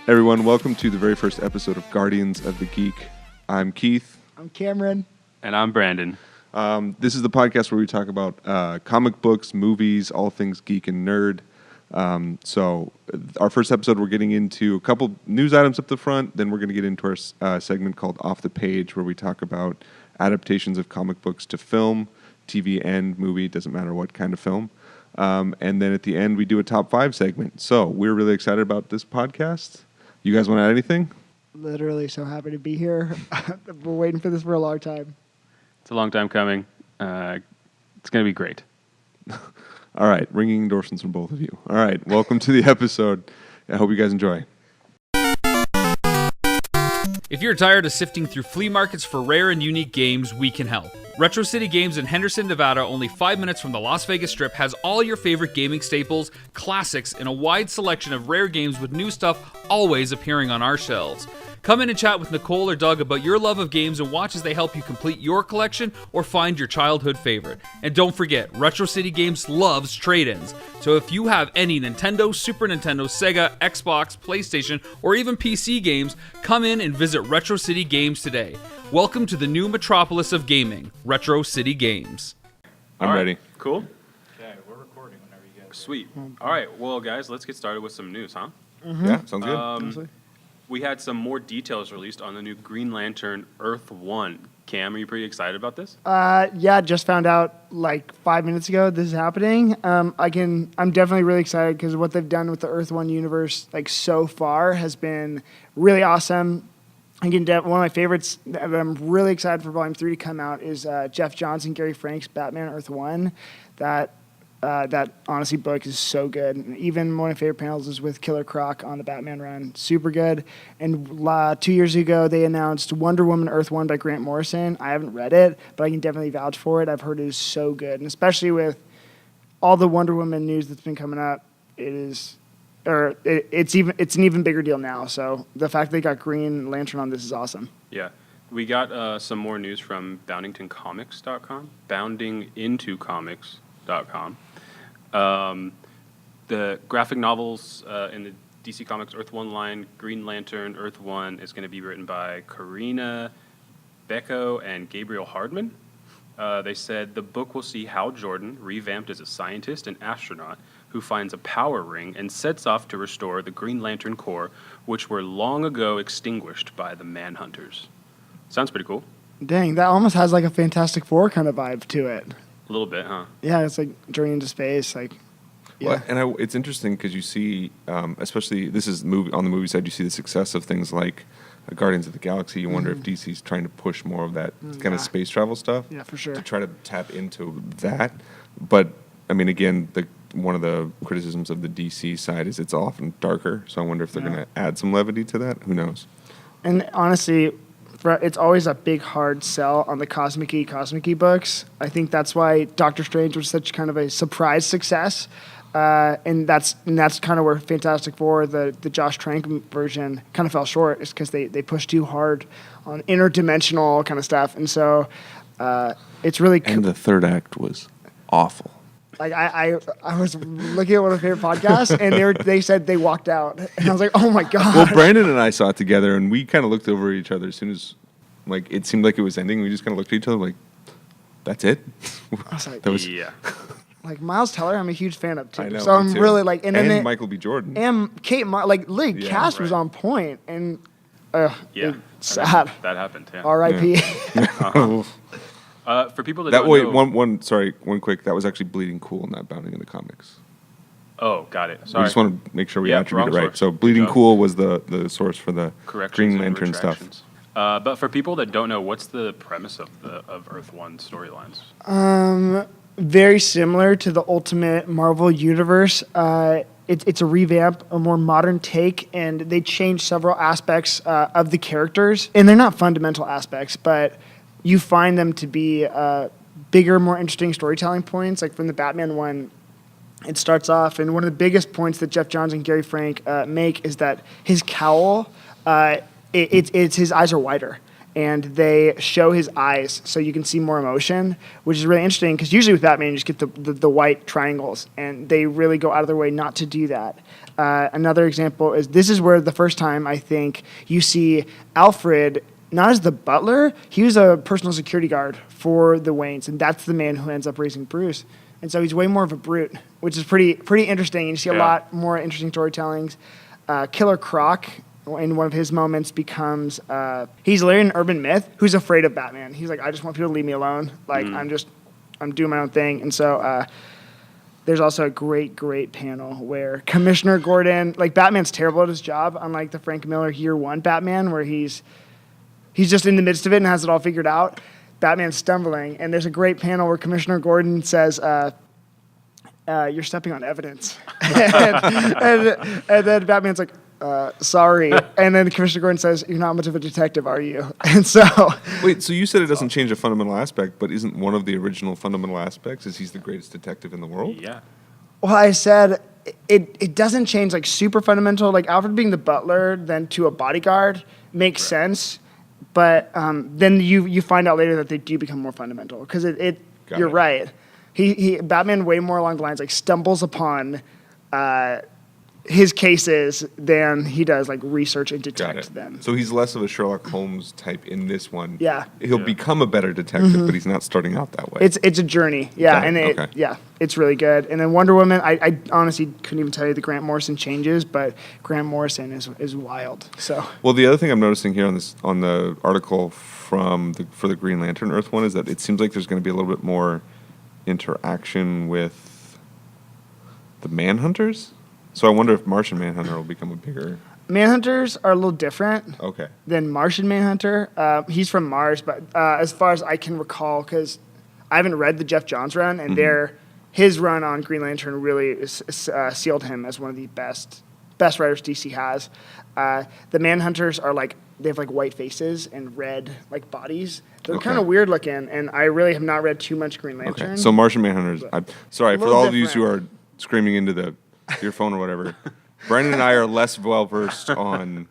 Everyone, welcome to the very first episode of Guardians of the Geek. I'm Keith. I'm Cameron. And I'm Brandon. This is the podcast where we talk about comic books, movies, all things geek and nerd. So our first episode, we're getting into a couple news items up the front. Then we're going to get into our segment called Off the Page, where we talk about adaptations of comic books to film, TV, and movie. Doesn't matter what kind of film. And then at the end, we do a top 5 segment. So we're really excited about this podcast. You guys want to add anything? Literally so happy to be here. We're waiting for this for a long time. It's a long time coming. It's going to be great. All right, ringing endorsements from both of you. All right, welcome to the episode. I hope you guys enjoy. If you're tired of sifting through flea markets for rare and unique games, we can help. Retro City Games in Henderson, Nevada, only 5 minutes from the Las Vegas Strip, has all your favorite gaming staples, classics, and a wide selection of rare games with new stuff always appearing on our shelves. Come in and chat with Nicole or Doug about your love of games and watch as they help you complete your collection or find your childhood favorite. And don't forget, Retro City Games loves trade-ins. So if you have any Nintendo, Super Nintendo, Sega, Xbox, PlayStation, or even PC games, come in and visit Retro City Games today. Welcome to the new metropolis of gaming, Retro City Games. I'm ready. Cool. Okay, we're recording whenever you guys. Sweet. All right. Well, guys, let's get started with some news, huh? Mm-hmm. Yeah, sounds good. We had some more details released on the new Green Lantern Earth 1. Cam, are you pretty excited about this? Yeah, just found out like 5 minutes ago this is happening. I'm definitely really excited because what they've done with the Earth 1 universe like so far has been really awesome. Again, one of my favorites that I'm really excited for Volume 3 to come out is Jeff Johns and Gary Frank's Batman Earth 1. That honestly book is so good. And even one of my favorite panels is with Killer Croc on the Batman run. Super good. And 2 years ago, they announced Wonder Woman Earth 1 by Grant Morrison. I haven't read it, but I can definitely vouch for it. I've heard it is so good. And especially with all the Wonder Woman news that's been coming up, it's an even bigger deal now. So the fact they got Green Lantern on this is awesome. Yeah. We got some more news from boundingtoncomics.com, boundingintocomics.com. The graphic novels in the DC Comics Earth 1 line, Green Lantern Earth 1, is going to be written by Karina Becco and Gabriel Hardman. They said the book will see Hal Jordan, revamped as a scientist and astronaut, who finds a power ring and sets off to restore the Green Lantern Corps, which were long ago extinguished by the Manhunters. Sounds pretty cool. Dang, that almost has like a Fantastic Four kind of vibe to it. A little bit, huh? Yeah, it's like Journey into Space, like. Yeah. Well, and it's interesting because you see, especially this is on the movie side, you see the success of things like Guardians of the Galaxy. You wonder if DC's trying to push more of that kind of space travel stuff. Yeah, for sure. To try to tap into that. But, I mean, again, one of the criticisms of the DC side is it's often darker. So I wonder if they're going to add some levity to that. Who knows? And honestly, it's always a big hard sell on the Cosmic-y books. I think that's why Doctor Strange was such kind of a surprise success. And that's kind of where Fantastic Four, the Josh Trank version, kind of fell short, is because they pushed too hard on interdimensional kind of stuff, and so it's really. And the third act was awful. Like I was looking at one of my favorite podcasts, and they said they walked out, and I was like, oh my god. Well, Brandon and I saw it together, and we kind of looked over at each other as soon as like it seemed like it was ending. We just kind of looked at each other like, "That's it." I was like, yeah. Like Miles Teller, I'm a huge fan of too. I know, so I'm too. really like, and Michael B. Jordan, and Kate, cast was on point, and it's sad. That happened. Yeah. R.I.P. Uh-huh. For people that don't know, one quick. That was actually Bleeding Cool, not Bounding in the Comics. Oh, got it. Sorry. We just want to make sure we attribute it right. Source. So Bleeding Cool was the source for the Green Lantern stuff. But for people that don't know, what's the premise of Earth 1 storylines? Very similar to the Ultimate Marvel Universe. It's a revamp, a more modern take, and they changed several aspects of the characters. And they're not fundamental aspects, but you find them to be bigger, more interesting storytelling points. Like from the Batman one, it starts off, and one of the biggest points that Jeff Johns and Gary Frank make is that his cowl, it's his eyes are wider. and they show his eyes so you can see more emotion, which is really interesting because usually with Batman you just get the white triangles, and they really go out of their way not to do that. Another example is this is where the first time I think you see Alfred not as the butler, he was a personal security guard for the Waynes, and that's the man who ends up raising Bruce. And so he's way more of a brute, which is pretty interesting. You see a lot more interesting storytellings. Killer Croc, in one of his moments, becomes he's literally an urban myth who's afraid of Batman. He's like, I just want people to leave me alone. Like I'm doing my own thing. And so there's also a great panel where Commissioner Gordon, like Batman's terrible at his job, unlike the Frank Miller Year One Batman, where he's just in the midst of it and has it all figured out. Batman's stumbling, and there's a great panel where Commissioner Gordon says, you're stepping on evidence. and then Batman's like, sorry. And then Commissioner Gordon says, you're not much of a detective, are you? And so... Wait, so you said it doesn't change a fundamental aspect, but isn't one of the original fundamental aspects is he's the greatest detective in the world? Yeah. Well, I said it doesn't change like super fundamental. Like Alfred being the butler then to a bodyguard makes sense. But then you find out later that they do become more fundamental because you're right. He Batman way more along the lines like stumbles upon his cases than he does like research and detect them. So he's less of a Sherlock Holmes type in this one. Yeah, he'll become a better detective, but he's not starting out that way. It's a journey. Yeah, and it's really good. And then Wonder Woman, I honestly couldn't even tell you the Grant Morrison changes, but Grant Morrison is wild. So well, the other thing I'm noticing here on the article for the Green Lantern Earth one is that it seems like there's going to be a little bit more interaction with the Manhunters. So I wonder if Martian Manhunter will become a bigger... Manhunters are a little different than Martian Manhunter. He's from Mars, but as far as I can recall, because I haven't read the Jeff Johns run, and his run on Green Lantern really sealed him as one of the best writers DC has. The Manhunters are like, they have like white faces and red like bodies. They're kind of weird looking, and I really have not read too much Green Lantern. Okay. So Martian Manhunters, sorry, for all of you who are screaming into your phone or whatever, Brandon and I are less well-versed on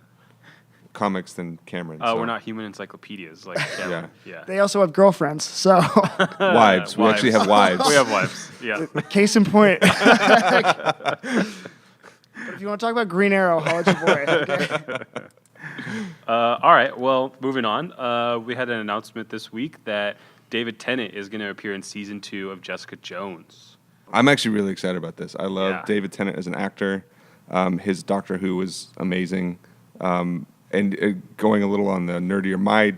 comics than Cameron. Oh, we're not human encyclopedias. Like, yeah. They also have girlfriends, so... Wives. We actually have wives. We have wives, yeah. Case in point. But if you want to talk about Green Arrow, holla at your boy. Okay? All right, well, moving on. We had an announcement this week that David Tennant is going to appear in Season 2 of Jessica Jones. I'm actually really excited about this. I love David Tennant as an actor. His Doctor Who was amazing. And going a little on the nerdier, my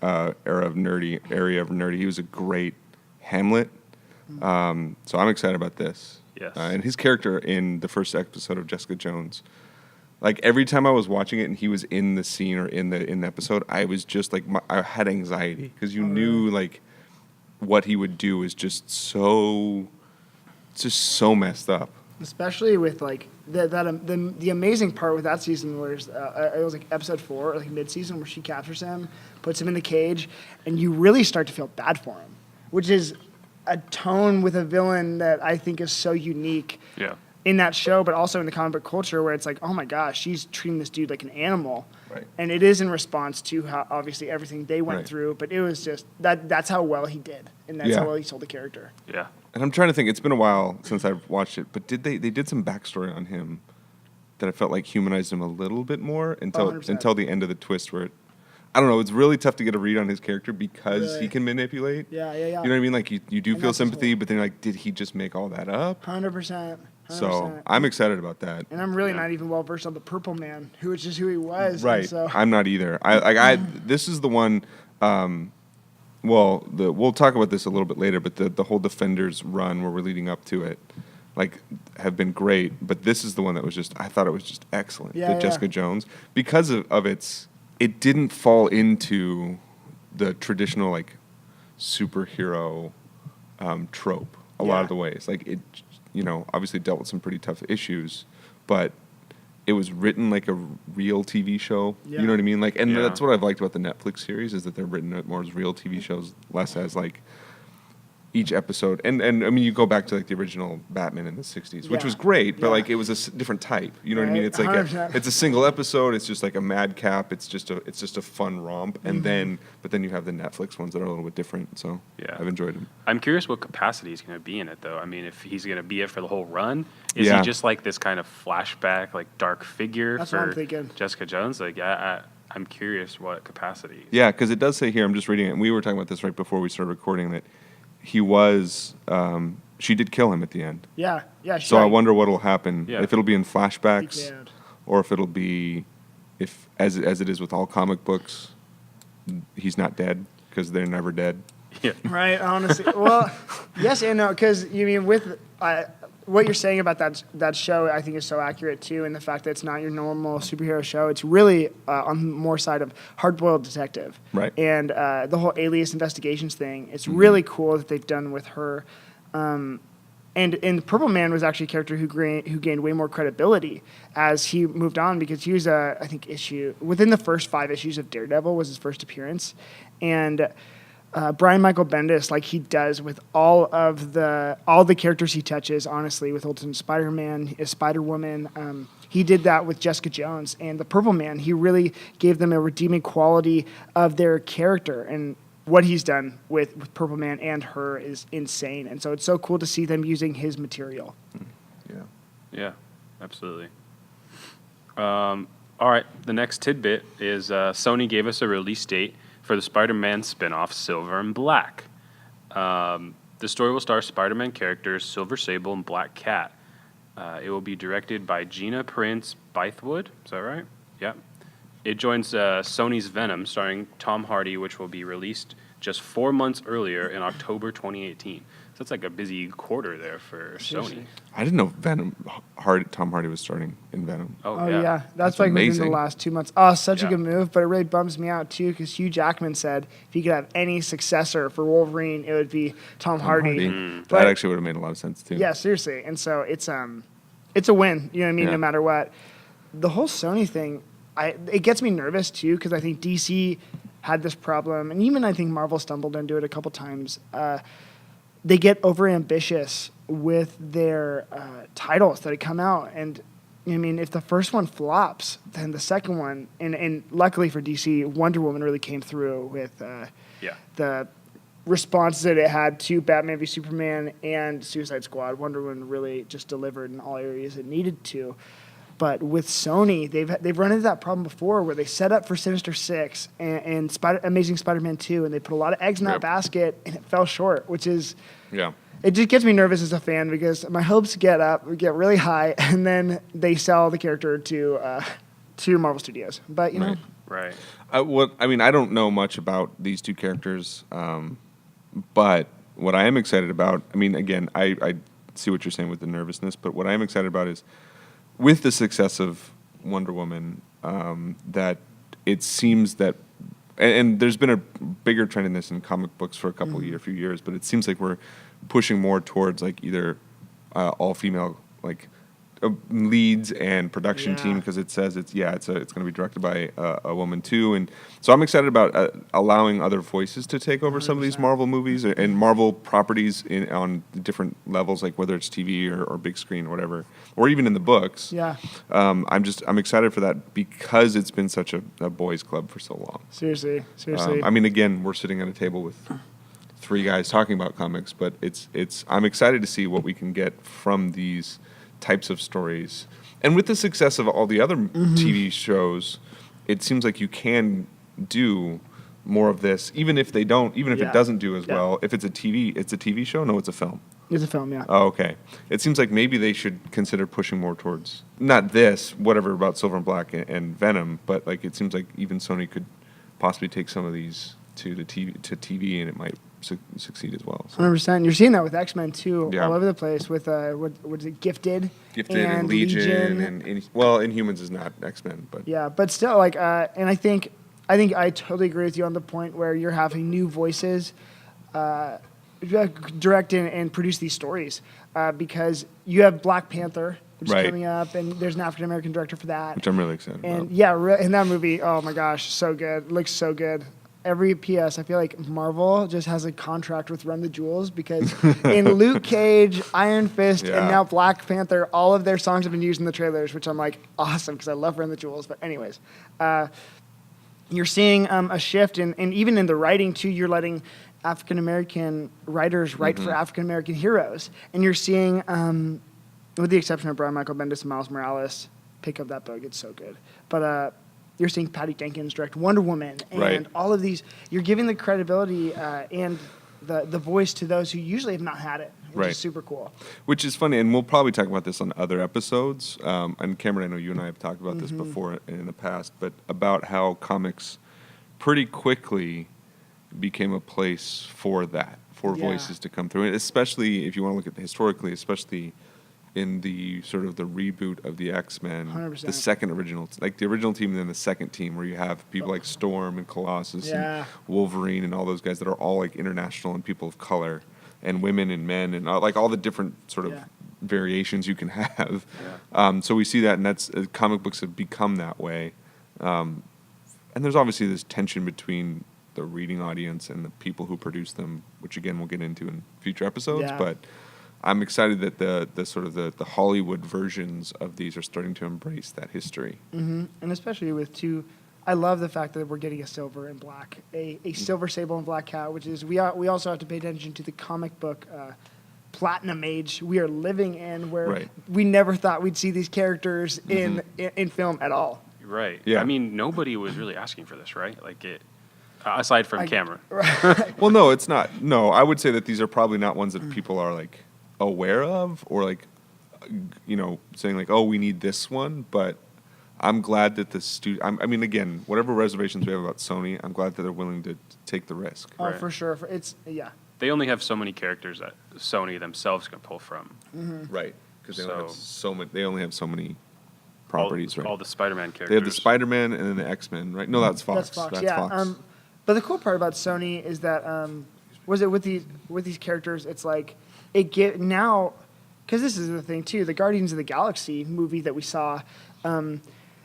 area of nerdy, he was a great Hamlet. So I'm excited about this. Yes. And his character in the first episode of Jessica Jones, like every time I was watching it and he was in the scene or in the episode, I was just like, I had anxiety because you knew like what he would do is just so messed up. Especially with like the amazing part with that season was it was like episode 4, like mid-season, where she captures him, puts him in the cage, and you really start to feel bad for him, which is a tone with a villain that I think is so unique in that show, but also in the comic book culture, where it's like, oh my gosh, she's treating this dude like an animal. Right. And it is in response to how obviously everything they went through, but it was just that's how well he did, and that's how well he sold the character. Yeah. And I'm trying to think, it's been a while since I've watched it, but they did some backstory on him that I felt like humanized him a little bit more until the end of the twist where I don't know, it's really tough to get a read on his character because he can manipulate. Yeah. You know what I mean? Like you do feel sympathy, but then you're like, did he just make all that up? 100%. So I'm excited about that. And I'm really not even well versed on the Purple Man, who is just who he was. Right. So. I'm not either. This is the one. We'll talk about this a little bit later, but the whole Defenders run where we're leading up to it, like, have been great. But this is the one that was I thought it was just excellent. Jessica Jones, because of it didn't fall into the traditional like superhero trope a lot of the ways. Like it, obviously dealt with some pretty tough issues, but it was written like a real TV show. You know what I mean? Like, and that's what I've liked about the Netflix series is that they're written more as real TV shows, less as like, each episode, and I mean, you go back to like the original Batman in the '60s, which Yeah. was great, but Yeah. like it was a different type. You know what I mean? Right, It's like 100%. it's a single episode. It's just like a madcap. It's just a fun romp, and then you have the Netflix ones that are a little bit different. So Yeah. I've enjoyed them. I'm curious what capacity he's going to be in it, though. I mean, if he's going to be it for the whole run, is Yeah. he just like this kind of flashback, like dark figure That's what I'm for thinking. Jessica Jones? Like, I'm curious what capacity. Yeah, because it does say here. I'm just reading it, and we were talking about this right before we started recording that he was. She did kill him at the end. Yeah. So I wonder what will happen Yeah. if it'll be in flashbacks, Big fan. or if it'll be, if as it is with all comic books, he's not dead because they're never dead. Yeah. Right, honestly. Well, yes and no, because you mean with what you're saying about that show, I think is so accurate too, and the fact that it's not your normal superhero show. It's really on the more side of hard-boiled detective, Right. And the whole Alias investigations thing. It's really cool that they've done with her. And Purple Man was actually a character who gained way more credibility as he moved on, because he was I think within the first 5 issues of Daredevil was his first appearance, and Brian Michael Bendis, like he does with all the characters he touches, honestly, with Ultimate Spider-Man, Spider-Woman, he did that with Jessica Jones and the Purple Man. He really gave them a redeeming quality of their character, and what he's done with Purple Man and her is insane. And so it's so cool to see them using his material. Yeah. Yeah, absolutely. All right, the next tidbit is Sony gave us a release date for the Spider-Man spin-off Silver and Black. The story will star Spider-Man characters Silver Sable and Black Cat. It will be directed by Gina Prince Bythewood. Is that right? Yeah. It joins Sony's Venom, starring Tom Hardy, which will be released just 4 months earlier in October 2018. So that's like a busy quarter there for Sony. I didn't know Tom Hardy was starting in Venom. Oh yeah. That's like amazing. within the last 2 months. Oh, such a Yeah. good move, but it really bums me out too, because Hugh Jackman said if he could have any successor for Wolverine, it would be Tom Hardy. That But- actually would have made a lot of sense too. Yeah, seriously. And so it's a win. You know what I mean? Yeah. No matter what. The whole Sony thing, it gets me nervous too, because I think DC had this problem, and even I think Marvel stumbled into it a couple times. They get overambitious with their titles that come out, and I mean, if the first one flops, then the second one, and luckily for DC, Wonder Woman really came through with the responses that it had to Batman v Superman and Suicide Squad. Wonder Woman really just delivered in all areas it needed to. But with Sony, they've run into that problem before, where they set up for Sinister Six and Amazing Spider-Man 2, and they put a lot of eggs in that Yep. basket, and it fell short, which is Yeah. it just gets me nervous as a fan, because my hopes get really high, and then they sell the character to Marvel Studios. But you know, Right. Right. I don't know much about these two characters, but what I am excited about, I mean, again, I see what you're saying with the nervousness, but what I am excited about is with the success of Wonder Woman, that it seems that, and there's been a bigger trend in this in comic books for a few years, but it seems like we're pushing more towards like either all female like leads and production team, because it says it's going to be directed by a woman too, and so I'm excited about allowing other voices to take over some of these Marvel movies and Marvel properties on different levels, like whether it's TV or big screen or whatever, or even in the books. yeah, I'm excited for that because it's been such a boys' club for so long. seriously. I mean, again, we're sitting at a table with 3 guys talking about comics, but I'm excited to see what we can get from these types of stories. And with the success of all the other TV shows, it seems like you can do more of this, even if it doesn't do as well. If it's a TV show? No, it's a film. It's a film, yeah. Oh, okay. It seems like maybe they should consider pushing more towards, not this, whatever about Silver and Black and Venom, but like it seems like even Sony could possibly take some of these to TV, and it might succeed as well. So. 100%. You're seeing that with X-Men too, Yeah. all over the place. With what is it, Gifted And Legion and Inhumans is not X-Men, but yeah, but still, like, and I think I totally agree with you on the point where you're having new voices direct and produce these stories, because you have Black Panther, which is Right. coming up, and there's an African American director for that. which I'm really excited And about. yeah, in that movie, oh my gosh, so good, looks so good. every PS, I feel like Marvel just has a contract with Run the Jewels because in Luke Cage, Iron Fist, and now Black Panther, all of their songs have been used in the trailers, which I'm like, awesome, because I love Run the Jewels. But anyways, you're seeing a shift, and even in the writing, too, you're letting African-American writers write for African-American heroes. And you're seeing, with the exception of Brian Michael Bendis and Miles Morales, pick up that book, it's so good. But you're seeing Patty Jenkins direct Wonder Woman, and all of these. You're giving the credibility and the voice to those who usually have not had it, which is super cool. Which is funny, and we'll probably talk about this on other episodes. And Cameron, I know you and I have talked about this before in the past, but about how comics pretty quickly became a place for that, for voices to come through, and especially if you want to look at historically, especially in the sort of the reboot of the X-Men, 100%. the second original, like the original team and then the second team, where you have people like Storm and Colossus and Wolverine and all those guys that are all like international and people of color and women and men and like all the different sort of variations you can have. So we see that, and that's comic books have become that way. And there's obviously this tension between the reading audience and the people who produce them, which again we'll get into in future episodes. But I'm excited that the sort of the Hollywood versions of these are starting to embrace that history. And especially with I love the fact that we're getting a silver and black, a silver sable and black cat, which is we also have to pay attention to the comic book platinum age we are living in, where we never thought we'd see these characters in film at all. Right. Yeah. I mean, nobody was really asking for this, right? Like aside from Cameron. Well, no, it's not. No, I would say that these are probably not ones that people are like aware of or like, saying like, oh, we need this one. But I'm glad that the studio, I mean, again, whatever reservations we have about Sony, I'm glad that they're willing to take the risk. Oh, for sure. They only have so many characters that Sony themselves can pull from. Right. Because they only have so many. They only have so many properties, all the Spider-Man characters. They have the Spider-Man and then the X-Men, right? No, that's Fox. That's Fox. Fox. But the cool part about Sony is that with these characters, it's like now, because this is the thing too. The Guardians of the Galaxy movie that we saw,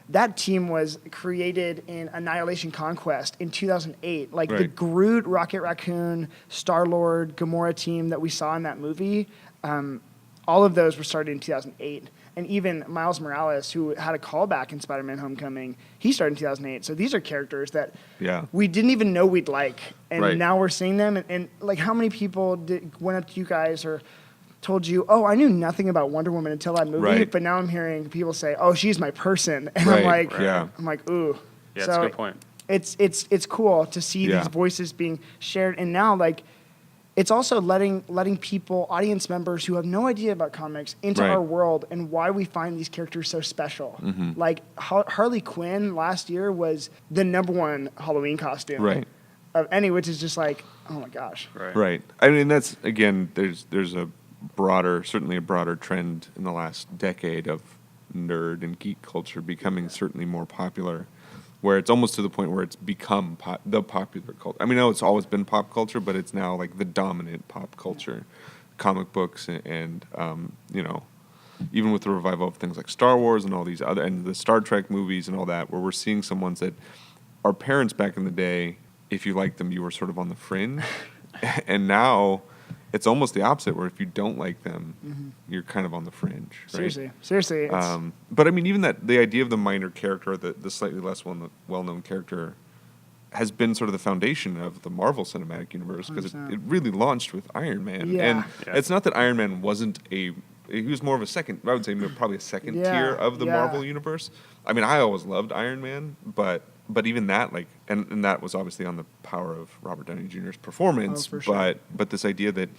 that team was created in Annihilation Conquest in 2008. Like the Groot, Rocket Raccoon, Star-Lord, Gamora team that we saw in that movie, all of those were started in 2008. And even Miles Morales, who had a callback in Spider-Man Homecoming, he started in 2008. So these are characters that we didn't even know we'd like. And now we're seeing them. And like, how many people went up to you guys or told you, oh, I knew nothing about Wonder Woman until that movie, but now I'm hearing people say, oh, she's my person. And I'm like, ooh. Yeah, so that's a good point. It's cool to see these voices being shared. And now, like, it's also letting people, audience members who have no idea about comics, into our world and why we find these characters so special. Like Harley Quinn last year was the #1 Halloween costume of any, which is just like, oh my gosh. Right. I mean, that's, again, there's certainly a broader trend in the last decade of nerd and geek culture becoming certainly more popular, where it's almost to the point where it's become the popular culture. I mean, I know it's always been pop culture, but it's now like the dominant pop culture. Comic books and even with the revival of things like Star Wars and all these other, and the Star Trek movies and all that, where we're seeing some ones that our parents back in the day, if you liked them, you were sort of on the fringe. And now it's almost the opposite, where if you don't like them, you're kind of on the fringe. Right? Seriously. But I mean, even the idea of the minor character, the slightly less well-known character, has been sort of the foundation of the Marvel Cinematic Universe, because it really launched with Iron Man. And it's not that Iron Man wasn't he was more of a second, I would say probably a second tier of the Marvel Universe. I mean, I always loved Iron Man, but even that, like, and that was obviously on the power of Robert Downey Jr.'s performance. For sure. But this idea that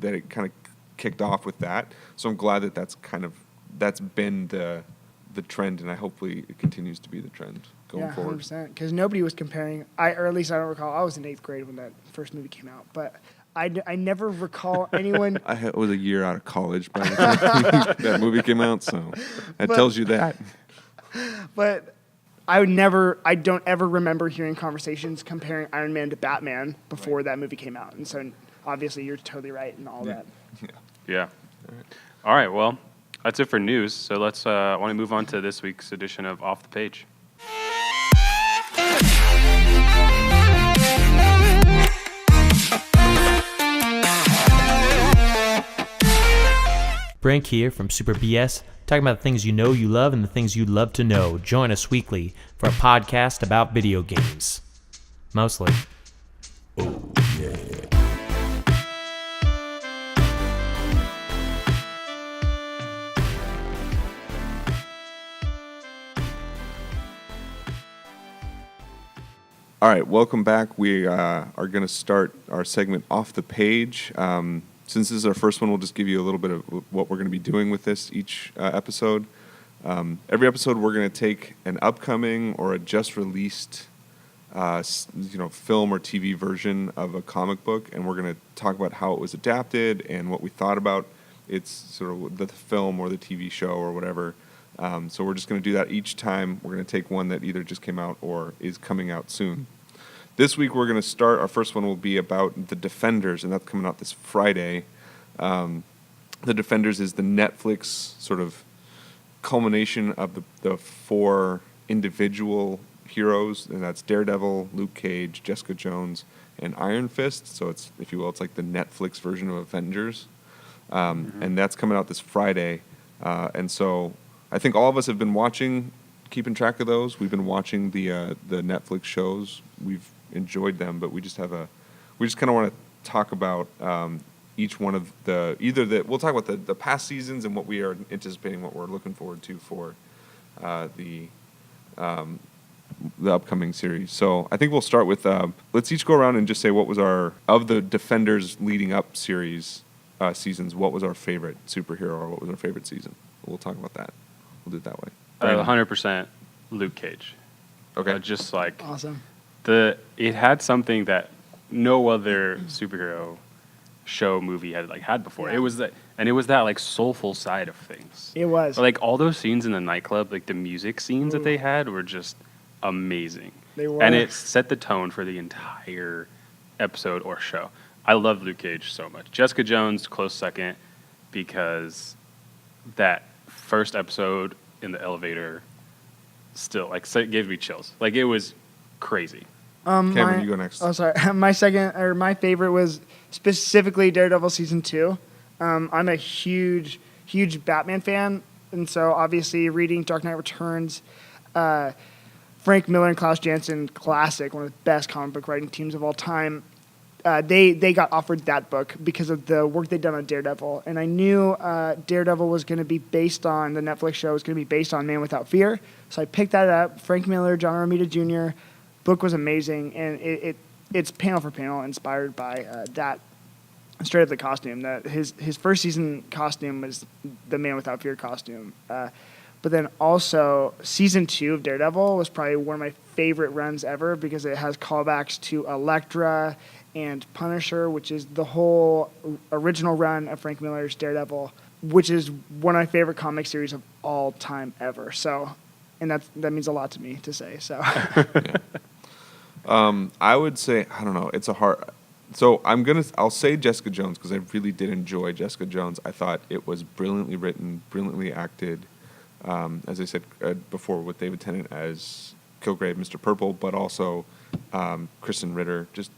it kind of kicked off with that. So I'm glad that that's been the trend, and hopefully it continues to be the trend going forward. 100%. Because nobody was comparing. Or at least I don't recall. I was in 8th grade when that first movie came out, but I never recall anyone. I was a year out of college by the time that movie came out, so that tells you that. But I don't ever remember hearing conversations comparing Iron Man to Batman before that movie came out. And so obviously you're totally right in all that. Yeah. All right, well, that's it for news. So let's want to move on to this week's edition of Off the Page. Brink here from Super BS, talking about the things you know you love and the things you'd love to know. Join us weekly for a podcast about video games. Mostly. All right, welcome back. We are going to start our segment Off the Page. Since this is our first one, we'll just give you a little bit of what we're going to be doing with this each episode. Every episode, we're going to take an upcoming or a just released, film or TV version of a comic book, and we're going to talk about how it was adapted and what we thought about its sort of the film or the TV show or whatever. So we're just going to do that each time. We're going to take one that either just came out or is coming out soon. This week we're going to start. Our first one will be about The Defenders, and that's coming out this Friday. The Defenders is the Netflix sort of culmination of the four individual heroes, and that's Daredevil, Luke Cage, Jessica Jones, and Iron Fist. So it's, if you will, it's like the Netflix version of Avengers. And that's coming out this Friday. And so I think all of us have been keeping track of those. We've been watching the Netflix shows. We've enjoyed them, but we just kind of want to talk about each one of we'll talk about the past seasons and what we are anticipating, what we're looking forward to for the upcoming series. So I think we'll start with let's each go around and just say what was of the Defenders leading up seasons, what was our favorite superhero or what was our favorite season. We'll talk about that. We'll do it that way. 100% Luke Cage. Okay. Just like Awesome. it had something that no other superhero show movie had before. Yeah. It was that like soulful side of things. It was. Like all those scenes in the nightclub, like the music scenes that they had were just amazing. They were. And it set the tone for the entire episode or show. I love Luke Cage so much. Jessica Jones, close second, because that first episode in the elevator still it gave me chills. Like it was crazy. Cameron, you go next. Oh, sorry. My favorite was specifically Daredevil season 2. I'm a huge Batman fan, and so obviously reading Dark Knight Returns, Frank Miller and Klaus Janson, classic, one of the best comic book writing teams of all time. They got offered that book because of the work they'd done on Daredevil, and I knew Daredevil was going to be based on the Netflix show was going to be based on Man Without Fear, so I picked that up. Frank Miller, John Romita Jr. Book was amazing, and it's panel for panel inspired by that. Straight up the costume. That his first season costume was the Man Without Fear costume, but then also season 2 of Daredevil was probably one of my favorite runs ever because it has callbacks to Elektra and Punisher, which is the whole original run of Frank Miller's Daredevil, which is one of my favorite comic series of all time ever. So, and that means a lot to me to say. So, I would say, I don't know, it's a hard. So I'll say Jessica Jones because I really did enjoy Jessica Jones. I thought it was brilliantly written, brilliantly acted. As I said before, with David Tennant as Kilgrave, Mr. Purple, but also Kristen Ritter just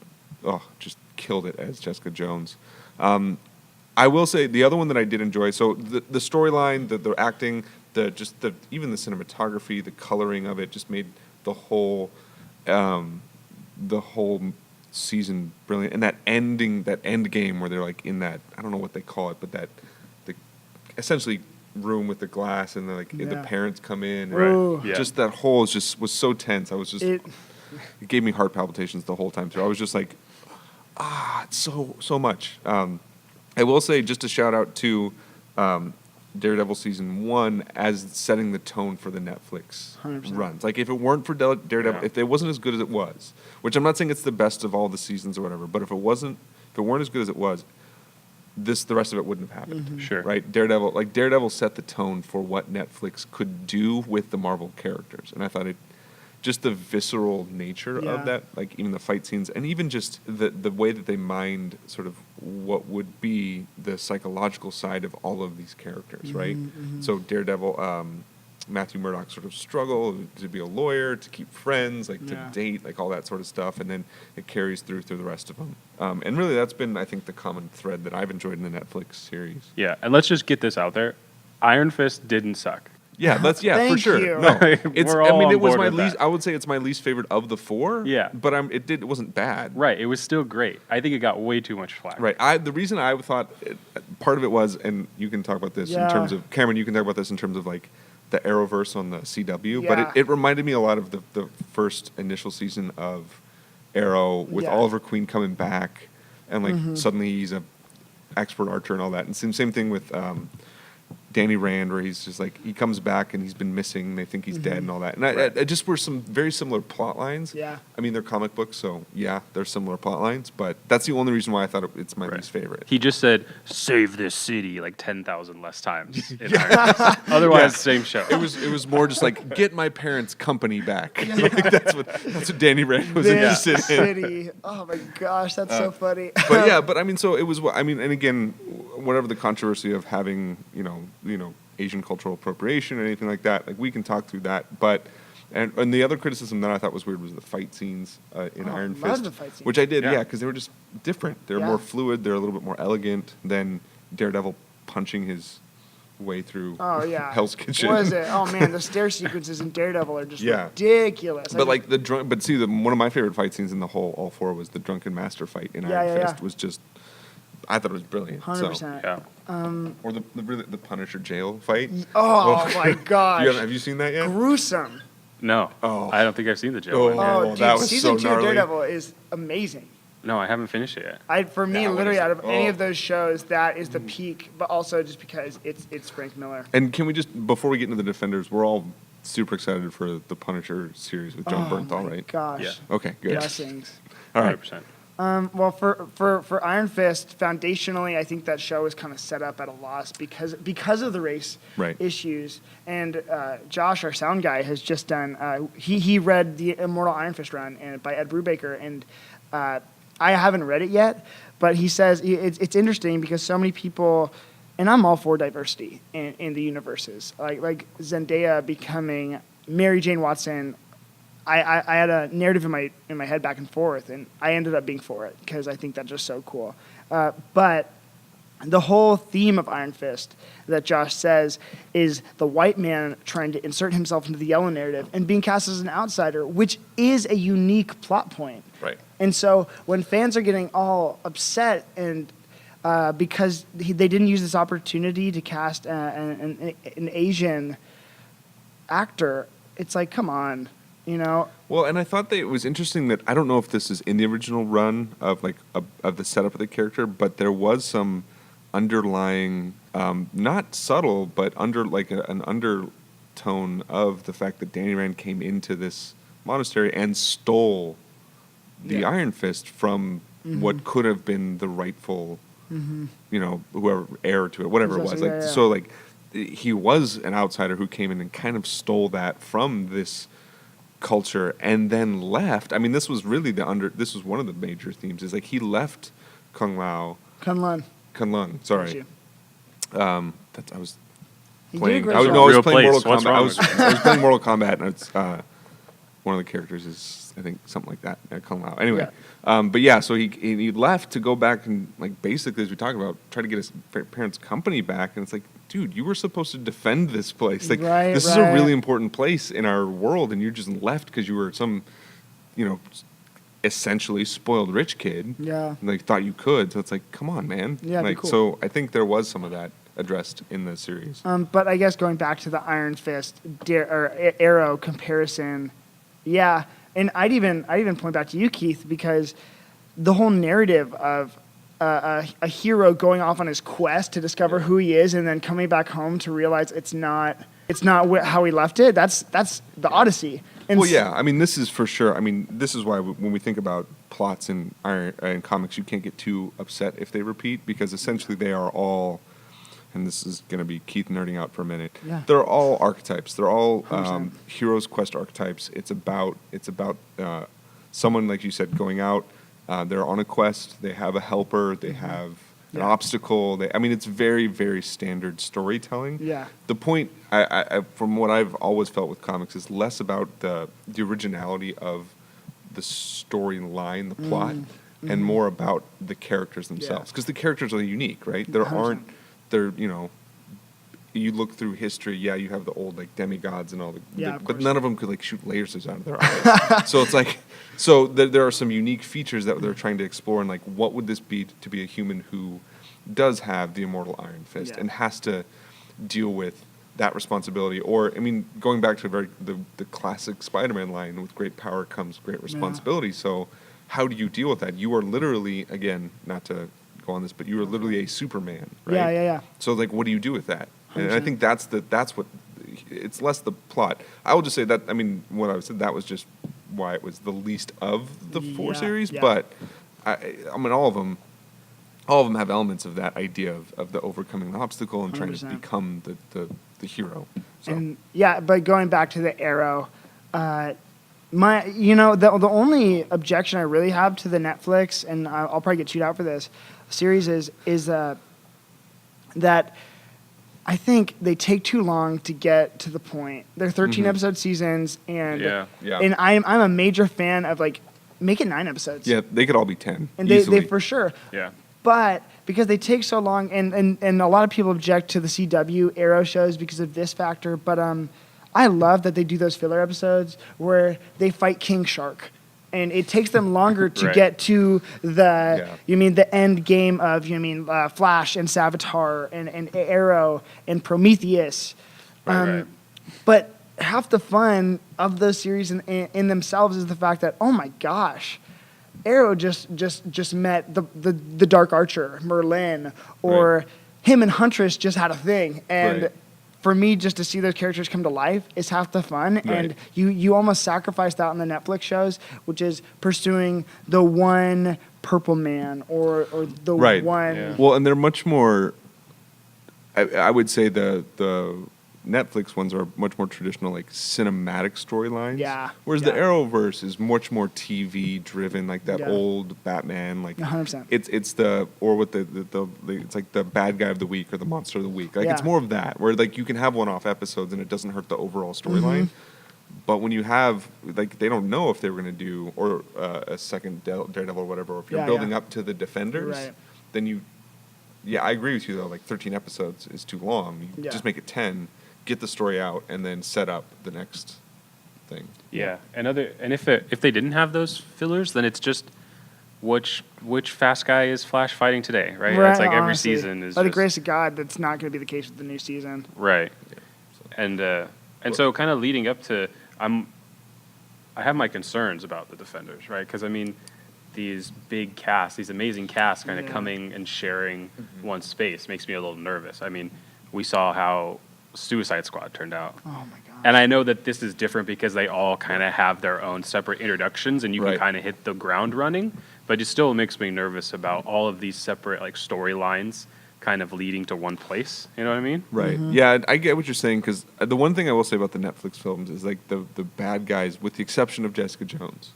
killed it as Jessica Jones. I will say the other one that I did enjoy. So the storyline, the acting, even the cinematography, the coloring of it just made the whole season brilliant. And that end game where they're like in that, I don't know what they call it, but the essentially room with the glass and the parents come in. And Right. Yeah. Just that whole was so tense. I was just it gave me heart palpitations the whole time through. I was just like, it's so much. I will say just a shout out to Daredevil season 1 as setting the tone for the Netflix 100%. runs. Like if it weren't for Daredevil, if it wasn't as good as it was, which I'm not saying it's the best of all the seasons or whatever, but if it weren't as good as it was, the rest of it wouldn't have happened. Mm-hmm. Sure. Right? Daredevil set the tone for what Netflix could do with the Marvel characters. And I thought just the visceral nature of that, like even the fight scenes, and even just the way that they mined sort of what would be the psychological side of all of these characters, right? Mm-hmm. So Daredevil, Matthew Murdock sort of struggle to be a lawyer, to keep friends, like to Yeah. date, like all that sort of stuff, and then it carries through the rest of them. And really, that's been, I think, the common thread that I've enjoyed in the Netflix series. Yeah, and let's just get this out there. Iron Fist didn't suck. Yeah, for Thank sure. you. No, it's. We're I all mean, on it was board my with least. that. I would say it's my least favorite of the 4. Yeah. but it wasn't bad. Right, it was still great. I think it got way too much flack. Right. The reason I thought part of it was, and you can talk about this in Yeah. terms of Cameron. You can talk about this in terms of like the Arrowverse on the CW. But Yeah. it reminded me a lot of the first initial season of Arrow with Yeah. Oliver Queen coming back, and like suddenly he's a expert archer and all that. And same thing with Danny Rand, where he's just like, he comes back and he's been missing. They think he's dead and all that. And I just were some very similar plot lines. Yeah. I mean, they're comic books, so yeah, they're similar plot lines. But that's the only reason why I thought it's my least favorite. He just said, "Save this city" like 10,000 less times. In Iron Fist. Otherwise, same show. It was more just like, get my parents' company back. Like, that's what Danny Rand was This interested in. city. Oh my gosh, that's so funny. But yeah, but I mean, so it was. I mean, and again, whatever the controversy of having, you know, Asian cultural appropriation or anything like that, like we can talk through that. But and the other criticism that I thought was weird was the fight scenes in Iron love Fist, the fight scenes. which I did, Yeah. yeah, because they were just different. They're Yeah. more fluid. They're a little bit more elegant than Daredevil punching his way through Oh yeah. Hell's Kitchen. What is it? Oh man, the stair sequences in Daredevil are just Yeah. ridiculous. But like the drunk, but see, one of my favorite fight scenes in the whole all 4 was the drunken master fight in Yeah, Iron yeah, Fist. yeah. Was just, I thought it was brilliant. 100%. Yeah. Or the Punisher jail fight. Oh my gosh. Have you seen that yet? Gruesome. No, Oh. I don't think I've seen the Joe. Oh. one. Oh, dude, that was season so 2 of gnarly. Daredevil is amazing. No, I haven't finished it yet. For me, That one literally, is- out of any oh. of those shows, that is the peak. But also just because it's Frank Miller. And can we just, before we get into the Defenders, we're all super excited for the Punisher series with John Bernthal, Oh my right? gosh. Yeah. Okay, good. Blessings. All right. 100%. Well, for Iron Fist, foundationally, I think that show is kind of set up at a loss because of the race Right. issues. And Josh, our sound guy, has just done. He read the Immortal Iron Fist run by Ed Brubaker, and I haven't read it yet, but he says it's interesting because so many people, and I'm all for diversity in the universes, like Zendaya becoming Mary Jane Watson. I had a narrative in my head back and forth, and I ended up being for it because I think that's just so cool. But the whole theme of Iron Fist that Josh says is the white man trying to insert himself into the yellow narrative and being cast as an outsider, which is a unique plot point. Right. And so when fans are getting all upset and because they didn't use this opportunity to cast an Asian actor, it's like, come on, you know? Well, and I thought that it was interesting that I don't know if this is in the original run of like of the setup of the character, but there was some underlying, not subtle, but an undertone of the fact that Danny Rand came into this monastery and stole the Yeah. Iron Fist from what could have been the rightful, you know, whoever heir to it, whatever it was. Possessor, Like yeah, yeah. so, like he was an outsider who came in and kind of stole that from this culture and then left. I mean, this was really this was one of the major themes. Is like he left Kunlun. Sorry, that's I was He playing. did a I great was, job. no, I was Real playing place. Mortal What's Kombat. wrong I was, with I was playing Mortal Kombat, and it's one of the characters is I think something like that. Kunlun. Anyway, but yeah, so he left to go back and like basically, as we talked about, try to get his parents' company back, and it's like, dude, you were supposed to defend this place. Like Right, this is a right. really important place in our world, and you just left because you were some, you know, essentially spoiled rich kid. Yeah. And, like thought you could. So it's like, come on, man. Yeah, it'd be like cool. so I think there was some of that addressed in the series. But I guess going back to the Iron Fist or Arrow comparison, yeah, and I'd even point back to you, Keith, because the whole narrative of a hero going off on his quest to discover who he is and then coming back home to realize it's not how he left it. That's the Odyssey. And Well, yeah. I mean, this is for sure. I mean, this is why when we think about plots in comics, you can't get too upset if they repeat because essentially they are all, and this is going to be Keith nerding out for a minute. Yeah. They're all archetypes. They're all 100%. heroes' quest archetypes. It's about someone like you said going out. They're on a quest. They have a helper. They have an Yeah. obstacle. I mean, it's very, very standard storytelling. Yeah. The point, I from what I've always felt with comics, is less about the originality of the storyline, the plot, and more about the characters themselves. Because the characters are unique, right? There 100%. You look through history, you have the old like demigods and all Of but course. none of them could like shoot lasers out of their eyes. So it's like, there are some unique features that they're trying to explore, and like, what would this be to be a human who does have the immortal Iron Fist Yeah. and has to deal with that responsibility? Or, I mean, going back to the classic Spider-Man line, with great power comes great responsibility. So how do you deal with that? You are literally, again, not to go on this, but you are literally a Superman, right? Yeah. So like, what do you do with that? And I 100%. think that's what, it's less the plot. I will just say that, I mean, what I said, that was just why it was the least of the four Yeah, series, yeah. but I mean, all of them have elements of that idea of the overcoming the obstacle and trying to 100%. become the hero. So. And but going back to the Arrow, the only objection I really have to the Netflix, and I'll probably get chewed out for this, series is that I think they take too long to get to the point. They're 13 episode seasons, and Yeah. and I'm a major fan of like make it 9 episodes. Yeah, they could all be 10. And they easily. for sure. Yeah. But because they take so long, and a lot of people object to the CW Arrow shows because of this factor, but I love that they do those filler episodes where they fight King Shark. And it takes them longer to Right. get to the, Yeah. the end game of, Flash and Savitar and Arrow and Prometheus. Right. But half the fun of those series in themselves is the fact that, oh my gosh, Arrow just met the Dark Archer, Merlin, or Right. him and Huntress just had a thing. And Right. for me, just to see those characters come to life is half the fun. Right. And you almost sacrifice that on the Netflix shows, which is pursuing the one Purple Man or the Right. one. Yeah. Well, and they're much more. I would say the Netflix ones are much more traditional, like cinematic storylines. Yeah, Whereas the yeah. Arrowverse is much more TV driven, like that Yeah. old Batman. Like 100%. it's it's like the bad guy of the week or the monster of the week. Like it's Yeah. more of that, where like you can have one-off episodes and it doesn't hurt the overall storyline. Mm-hmm. But when you have, like, they don't know if they were going to do or a second Daredevil or whatever. Or if you're Yeah, building yeah. up to the Defenders, Right. then you. Yeah, I agree with you though. Like 13 episodes is too long. You Yeah. just make it 10, get the story out, and then set up the next thing. Yeah, and if they didn't have those fillers, then it's just which fast guy is Flash fighting today, right? It's like every honestly. season is By the just, grace of God, that's not going to be the case with the new season. right. And so kind of leading up to I have my concerns about the Defenders, right? Because I mean, these big casts, these amazing casts, kind of Yeah. coming and sharing one space makes me a little nervous. I mean, we saw how Suicide Squad turned out. Oh my God. And I know that this is different because they all kind of have their own separate introductions and you Right. can kind of hit the ground running, but it still makes me nervous about all of these separate like storylines kind of leading to one place. You know what I mean? Right. Mm-hmm. Yeah, I get what you're saying, because the one thing I will say about the Netflix films is like the bad guys, with the exception of Jessica Jones,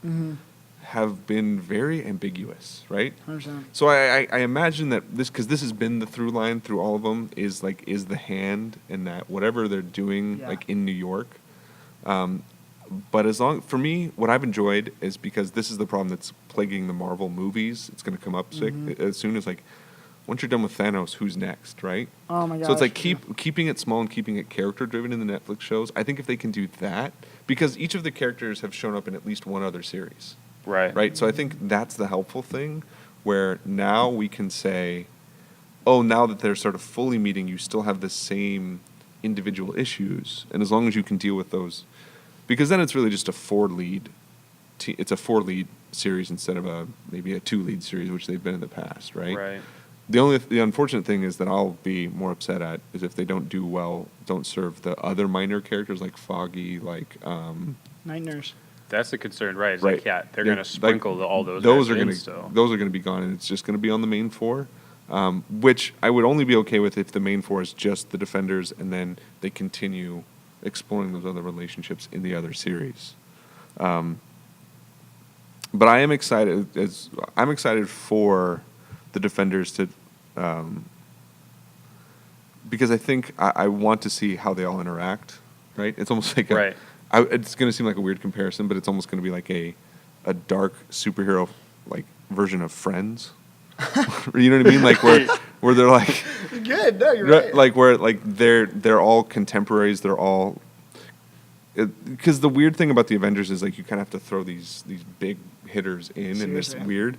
have been very ambiguous, right? 100%. So I imagine that because this has been the through line through all of them, is the hand, and that whatever they're doing, Yeah. like in New York. But for me, what I've enjoyed is, because this is the problem that's plaguing the Marvel movies. It's going to come up as soon as, like, once you're done with Thanos, who's next, right? Oh my gosh. So it's like keeping it small and keeping it character driven in the Netflix shows. I think if they can do that, because each of the characters have shown up in at least one other series. Right. Right. So I think that's the helpful thing, where now we can say, oh, now that they're sort of fully meeting, you still have the same individual issues, and as long as you can deal with those, because then it's really just a 4-lead. It's a 4-lead series instead of maybe a 2-lead series, which they've been in the past, right? Right. The unfortunate thing is that I'll be more upset at is if they don't do well, don't serve the other minor characters like Foggy, like Night Nurse. That's the concern, right? It's Right. like, yeah, they're Yeah, going to sprinkle all those those guys are in gonna still. those are gonna be gone, and it's just gonna be on the main 4, which I would only be okay with if the main 4 is just the Defenders, and then they continue exploring those other relationships in the other series. But I am excited. I'm excited for the Defenders to because I think I want to see how they all interact. Right? It's almost like Right. It's going to seem like a weird comparison, but it's almost going to be like a dark superhero like version of Friends. You know what I mean? Like where they're like Good. No, you're right. like where like they're all contemporaries. They're all because the weird thing about the Avengers is like you kind of have to throw these big hitters in, and it's Seriously. weird.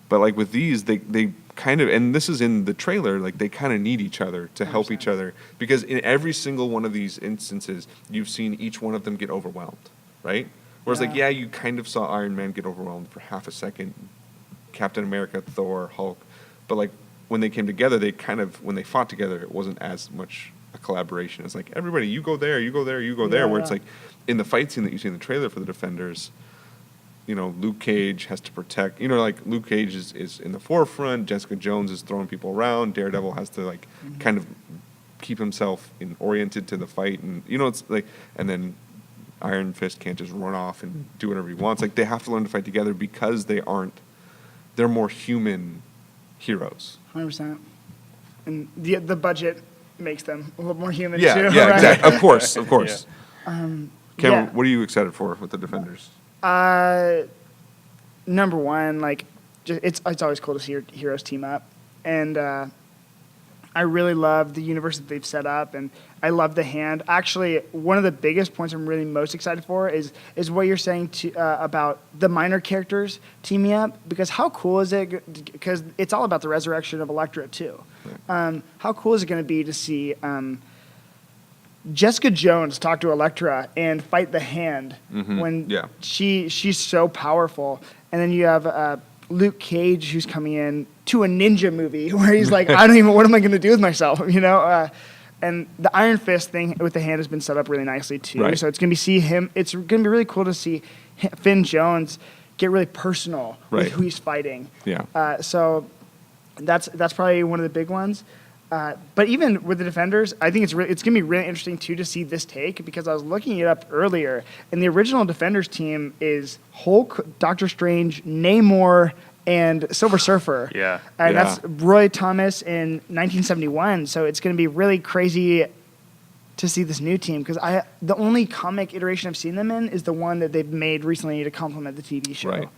But like with these, they kind of, and this is in the trailer, like they kind of need each other to help each other, because in every single one of these instances, you've seen each one of them get overwhelmed, right? Whereas like, yeah, you kind of saw Iron Man get overwhelmed for half a second, Captain America, Thor, Hulk, but like when they came together, they kind of, when they fought together, it wasn't as much a collaboration. It's like, everybody, you go there, you go there, you go there, where it's like in the fight scene that you see in the trailer for the Defenders, you know, Luke Cage has to protect, you know, like Luke Cage is in the forefront, Jessica Jones is throwing people around, Daredevil has to like kind of keep himself oriented to the fight, and you know, it's like, and then Iron Fist can't just run off and do whatever he wants. Like they have to learn to fight together because they're more human heroes. 100%. And the budget makes them a little more human too. Yeah, right? exactly. Of course. Cameron, yeah. what are you excited for with the Defenders? Number one, like, it's always cool to see your heroes team up, and I really love the universe that they've set up, and I love the hand. Actually, one of the biggest points I'm really most excited for is what you're saying about the minor characters teaming up, because how cool is it? Because it's all about the resurrection of Elektra too. Right. How cool is it going to be to see Jessica Jones talk to Elektra and fight the hand when she's so powerful, and then you have Luke Cage who's coming in to a ninja movie where he's like, what am I going to do with myself, you know? And the Iron Fist thing with the hand has been set up really nicely too. Right. So it's going to be it's going to be really cool to see Finn Jones get really personal with who he's fighting. Yeah. So that's probably one of the big ones. But even with the Defenders, I think it's going to be really interesting, too, to see this take, because I was looking it up earlier, and the original Defenders team is Hulk, Doctor Strange, Namor, and Silver Surfer. Yeah. And that's Roy Thomas in 1971, so it's going to be really crazy to see this new team, because the only comic iteration I've seen them in is the one that they've made recently to complement the TV show. Right.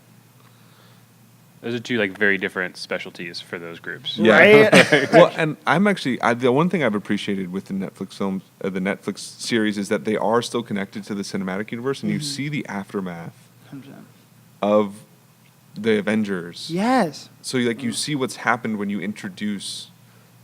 Those are two like very different specialties for those groups. Yeah. Right? Well, and I'm actually the one thing I've appreciated with the Netflix films, the Netflix series, is that they are still connected to the cinematic universe, and you see the aftermath 100%. of the Avengers. Yes. So like you see what's happened when you introduce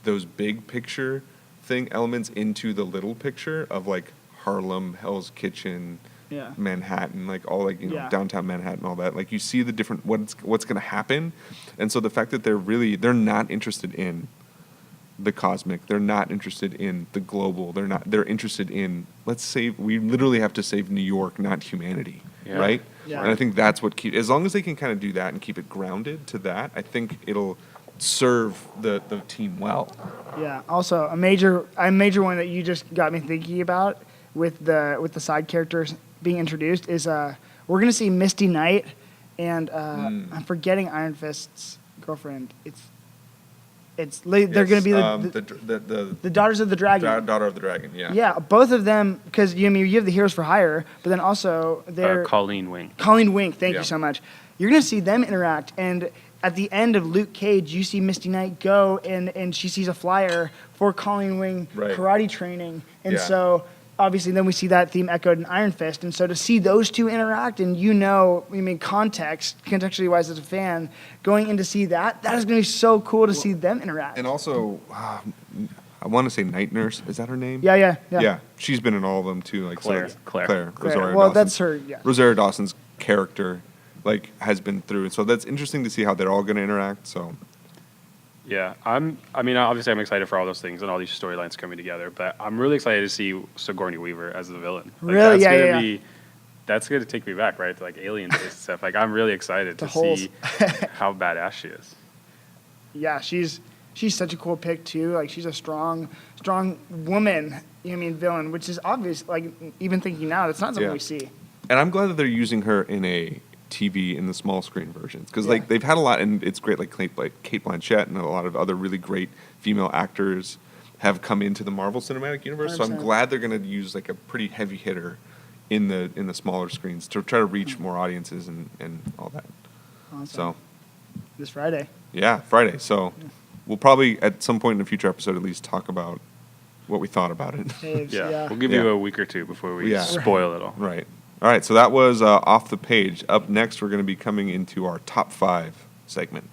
those big picture elements into the little picture of like Harlem, Hell's Kitchen. Yeah. Manhattan, like all like, you know, downtown Manhattan, all that. Like you see the different what's going to happen, and so the fact that they're not interested in the cosmic, they're not interested in the global, they're interested in we literally have to save New York, not humanity, right? Yeah. And I think that's what as long as they can kind of do that and keep it grounded to that, I think it'll serve the team well. Yeah. Also, a major one that you just got me thinking about with the side characters being introduced is we're going to see Misty Knight and I'm forgetting Iron Fist's girlfriend. They're going to be the Daughters of the Dragon. Daughter of the Dragon, yeah. Yeah, both of them, because you have the Heroes for Hire, but then also they're Colleen Wing. Colleen Wing, thank you so much. You're going to see them interact, and at the end of Luke Cage, you see Misty Knight go and she sees a flyer for Colleen Wing karate training, and so obviously then we see that theme echoed in Iron Fist, and so to see those two interact, and contextually wise as a fan, going in to see that is going to be so cool to see them interact. And also, I want to say Night Nurse, is that her name? Yeah. Yeah, she's been in all of them too. Like Claire. Rosario well, Dawson. that's her. Yeah. Rosario Dawson's character, like, has been through, so that's interesting to see how they're all going to interact. So. Yeah, obviously I'm excited for all those things and all these storylines coming together, but I'm really excited to see Sigourney Weaver as the villain. Like, really? That's going to take me back, right, to like Alien days and stuff. Like, I'm really excited to see how badass she is. Yeah, she's such a cool pick too. Like, she's a strong woman, villain, which is obvious. Like, even thinking now, that's not something we see. And I'm glad that they're using her in a TV in the small screen versions because Yeah. like they've had a lot, and it's great. Like Kate Blanchett and a lot of other really great female actors have come into the Marvel Cinematic Universe. So I'm 100%. glad they're going to use like a pretty heavy hitter in the smaller screens to try to reach more audiences and all that. Awesome. So This Friday. yeah, Friday. So we'll probably at some point in a future episode at least talk about what we thought about it. Taves, Yeah. We'll give you Yeah. a week or two before we Yeah. spoil it all. Right. All right. So that was Off the Page. Up next, we're going to be coming into our top 5 segment.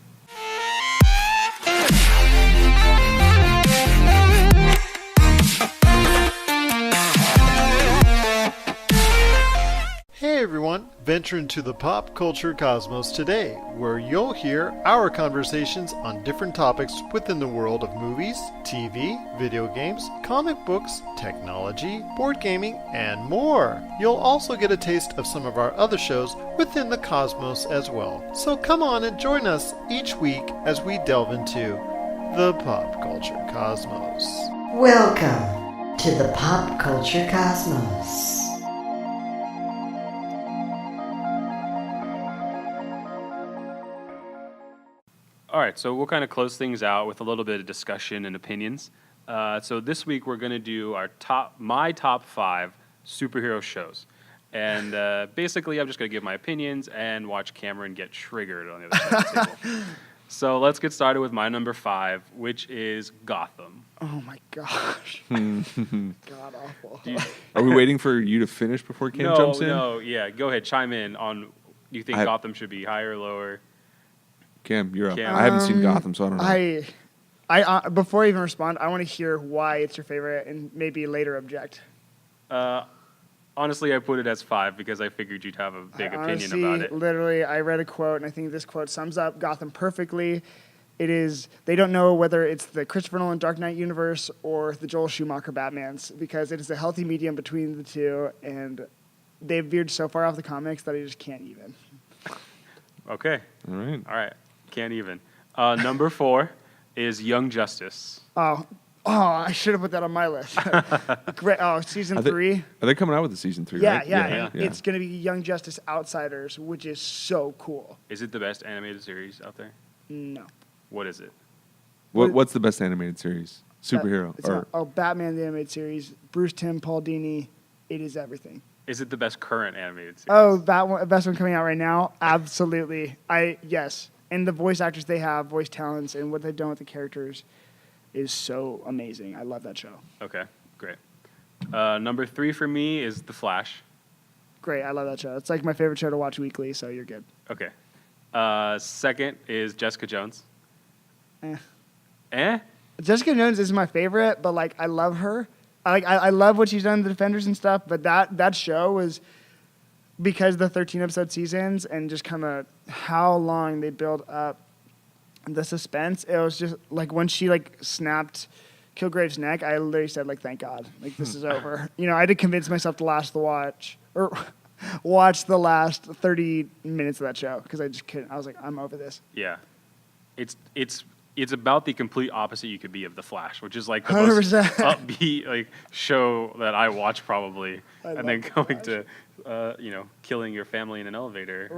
Hey everyone, venture into the pop culture cosmos today, where you'll hear our conversations on different topics within the world of movies, TV, video games, comic books, technology, board gaming, and more. You'll also get a taste of some of our other shows within the cosmos as well. So come on and join us each week as we delve into the pop culture cosmos. Welcome to the Pop Culture Cosmos. All right, so we'll kind of close things out with a little bit of discussion and opinions. So this week we're going to do my top 5 superhero shows. And basically I'm just going to give my opinions and watch Cameron get triggered on the other side of the table. So let's get started with my number 5, which is Gotham. Oh my gosh. God awful. Are we waiting for you to finish before Cam jumps in? No, yeah, go ahead, chime in on, do you think I- Gotham should be higher or lower? Cam, you're up. Cam. I haven't seen Gotham, so I don't know. I before I even respond, I want to hear why it's your favorite and maybe later object. Honestly, I put it as 5 because I figured you'd have a big opinion Honestly, about it. Literally, I read a quote, and I think this quote sums up Gotham perfectly. It is, they don't know whether it's the Christopher Nolan Dark Knight universe or the Joel Schumacher Batmans, because it is a healthy medium between the two, and they've veered so far off the comics that I just can't even. Okay. All right. All right. Can't even. Number 4 is Young Justice. Oh, I should have put that on my list. Great. Oh, season 3. Are they coming out with the season 3, Yeah, right? yeah, Yeah. and it's going to be Young Justice Outsiders, which is so cool. Is it the best animated series out there? No. What is it? What's the best animated series? Superhero? It's Batman the animated series, Bruce Timm, Paul Dini. It is everything. Is it the best current animated series? Oh, best one coming out right now? Absolutely. Yes. And the voice actors they have, voice talents, and what they've done with the characters is so amazing. I love that show. Okay, great. Number 3 for me is The Flash. Great. I love that show. It's like my favorite show to watch weekly, so you're good. Okay. Second is Jessica Jones. Eh. Eh? Jessica Jones is my favorite, but like I love her. I love what she's done in The Defenders and stuff, but that show was because the 13 episode seasons and just kind of how long they build up the suspense. It was just like when she like snapped Kilgrave's neck, I literally said like, thank God, like this is over. You know, I had to convince myself to watch the last 30 minutes of that show because I just couldn't. I was like, I'm over this. Yeah. It's about the complete opposite you could be of The Flash, which is like the most 100%. upbeat like show that I watch probably, I and then love going to killing your family in an elevator.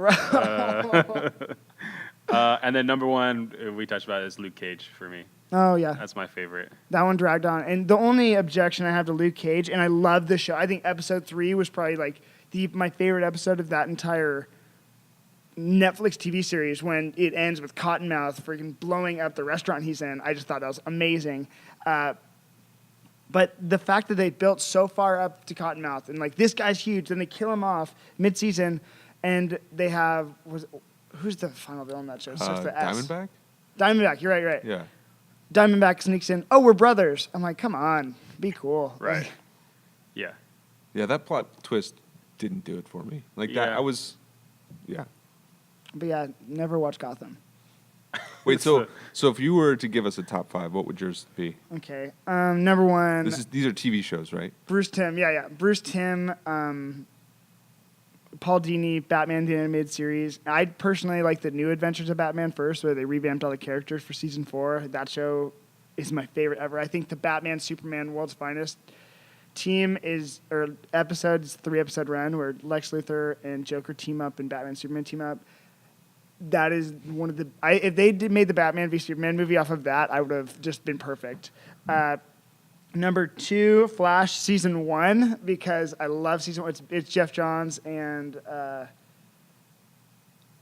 And then number 1 we touched about is Luke Cage for me. Oh yeah. That's my favorite. That one dragged on. And the only objection I have to Luke Cage, and I love the show. I think episode 3 was probably like my favorite episode of that entire Netflix TV series when it ends with Cottonmouth freaking blowing up the restaurant he's in. I just thought that was amazing. But the fact that they built so far up to Cottonmouth and like this guy's huge, then they kill him off mid-season, and they have who's the final villain in that show? It starts with S. Diamondback? Diamondback. You're right. Yeah. Diamondback sneaks in. Oh, we're brothers. I'm like, come on, be cool. Right. Like, Yeah. Yeah, that plot twist didn't do it for me. Like that, Yeah. yeah. but yeah, never watch Gotham. Wait, so if you were to give us a top 5, what would yours be? Okay. Number 1. These are TV shows, right? Bruce Timm. Yeah. Bruce Timm. Paul Dini, Batman the Animated Series. I personally like the New Adventures of Batman first, where they revamped all the characters for season 4. That show is my favorite ever. I think the Batman Superman World's Finest episodes, 3-episode run where Lex Luthor and Joker team up and Batman and Superman team up. That is one of the. If they made the Batman v Superman movie off of that, I would have just been perfect. Number 2, Flash season 1, because I love season 1. It's Jeff Johns and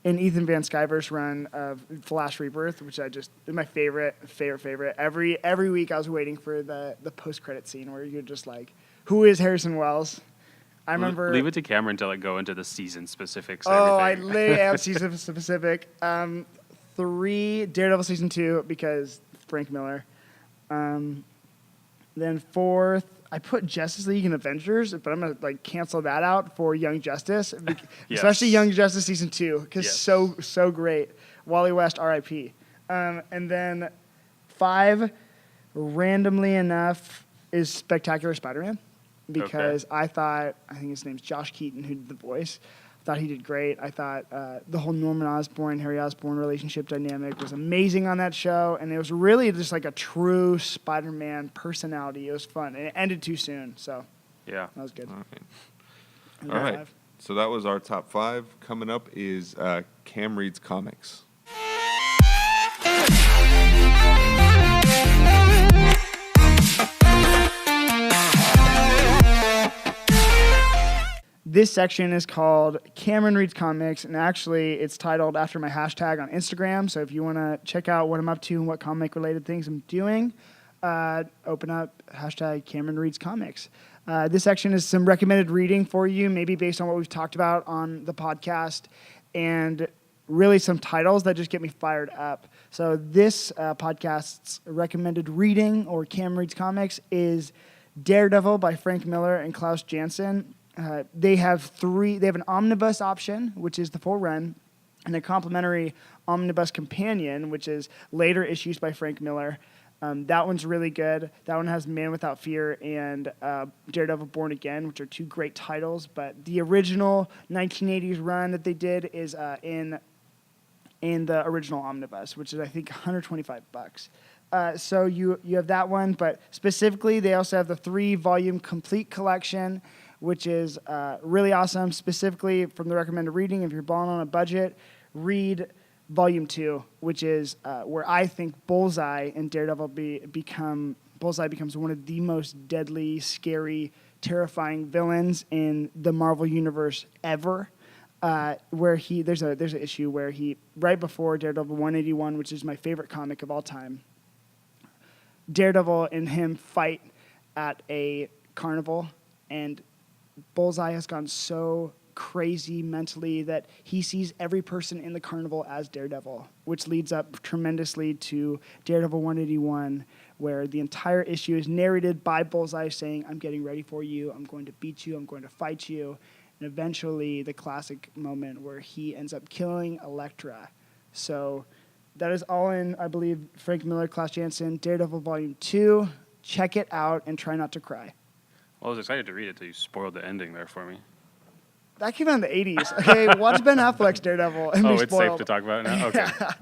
Ethan Van Sciver's run of Flash Rebirth, which is my favorite. Every week I was waiting for the post-credit scene where you're just like, who is Harrison Wells? I remember. Leave it to Cameron to go into the season specifics. And I everything. literally am season specific. 3, Daredevil season 2 because Frank Miller. Then 4th, I put Justice League and Avengers, but I'm gonna cancel that out for Young Justice, especially Young Justice season 2 because so great. Wally West, R.I.P. And then 5, randomly enough, is Spectacular Spider-Man because I think his name's Josh Keaton who did the voice. I thought he did great. I thought the whole Norman Osborn, Harry Osborn relationship dynamic was amazing on that show, and it was really just like a true Spider-Man personality. It was fun, and it ended too soon, so that was good. All right. So that was our top 5. Coming up is Cam Reads Comics. This section is called Cameron Reads Comics, and actually it's titled after my hashtag on Instagram. So if you want to check out what I'm up to and what comic-related things I'm doing, open up hashtag Cameron Reads Comics. This section is some recommended reading for you, maybe based on what we've talked about on the podcast, and really some titles that just get me fired up. So this podcast's recommended reading, or Cam Reads Comics, is Daredevil by Frank Miller and Klaus Janson. They have an omnibus option, which is the full run, and a complimentary omnibus companion, which is later issues by Frank Miller. That one's really good. That one has Man Without Fear and Daredevil Born Again, which are 2 great titles. But the original 1980s run that they did is in the original omnibus, which is I think $125. So you have that one, but specifically they also have the 3-volume complete collection, which is really awesome. Specifically from the recommended reading, if you're balling on a budget, read Volume 2, which is where I think Bullseye and Daredevil Bullseye becomes one of the most deadly, scary, terrifying villains in the Marvel Universe ever. Where there's an issue where right before Daredevil 181, which is my favorite comic of all time, Daredevil and him fight at a carnival, and Bullseye has gone so crazy mentally that he sees every person in the carnival as Daredevil, which leads up tremendously to Daredevil 181, where the entire issue is narrated by Bullseye saying, I'm getting ready for you, I'm going to beat you, I'm going to fight you, and eventually the classic moment where he ends up killing Elektra. So that is all in, I believe, Frank Miller, Klaus Janson, Daredevil Volume 2. Check it out and try not to cry. Well, I was excited to read it until you spoiled the ending there for me. That came out in the 80s. Okay, watch Ben Affleck's Daredevil and be it's spoiled. safe to talk about it now? Okay. Yeah.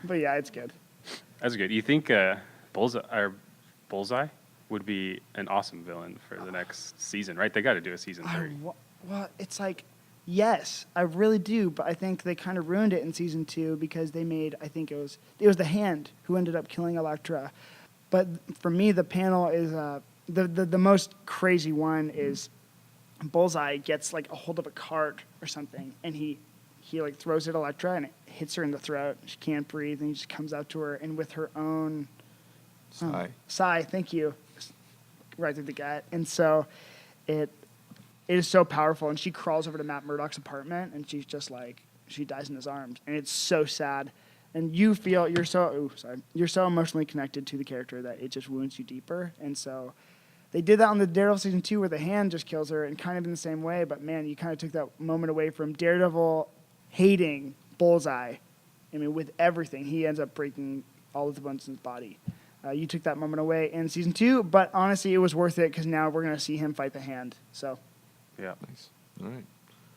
But yeah, it's good. That's good. You think Bullseye would be an awesome villain for the next season, right? They got to do a season 3. Well, it's like, yes, I really do, but I think they kind of ruined it in season 2 because they made, I think it was the Hand who ended up killing Elektra. But for me, the panel is the most crazy one is Bullseye gets like a hold of a cart or something, and he like throws it at Elektra, and it hits her in the throat. She can't breathe, and he just comes out to her, and with her own sigh, thank you, right through the gut. And so it is so powerful, and she crawls over to Matt Murdock's apartment, and she's just like, she dies in his arms, and it's so sad. And you feel you're so emotionally connected to the character that it just wounds you deeper. And so they did that on the Daredevil season 2 where the Hand just kills her, and kind of in the same way. But man, you kind of took that moment away from Daredevil hating Bullseye. I mean, with everything, he ends up breaking all of the bones in his body. You took that moment away in season 2, but honestly, it was worth it because now we're gonna see him fight the Hand. So, yeah, nice.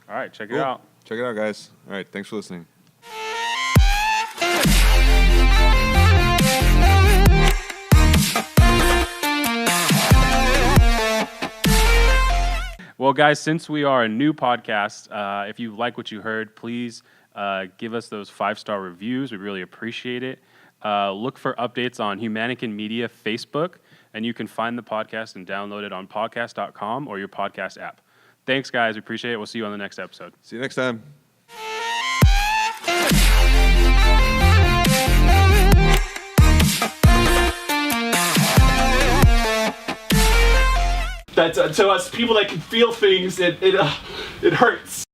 All right, check it out. Check it out, guys. All right, thanks for listening. Well, guys, since we are a new podcast, if you like what you heard, please give us those 5-star reviews. We really appreciate it. Look for updates on Humanican Media Facebook, and you can find the podcast and download it on podcast.com or your podcast app. Thanks, guys. We appreciate it. We'll see you on the next episode. See you next time. That's to us people that can feel things. It hurts.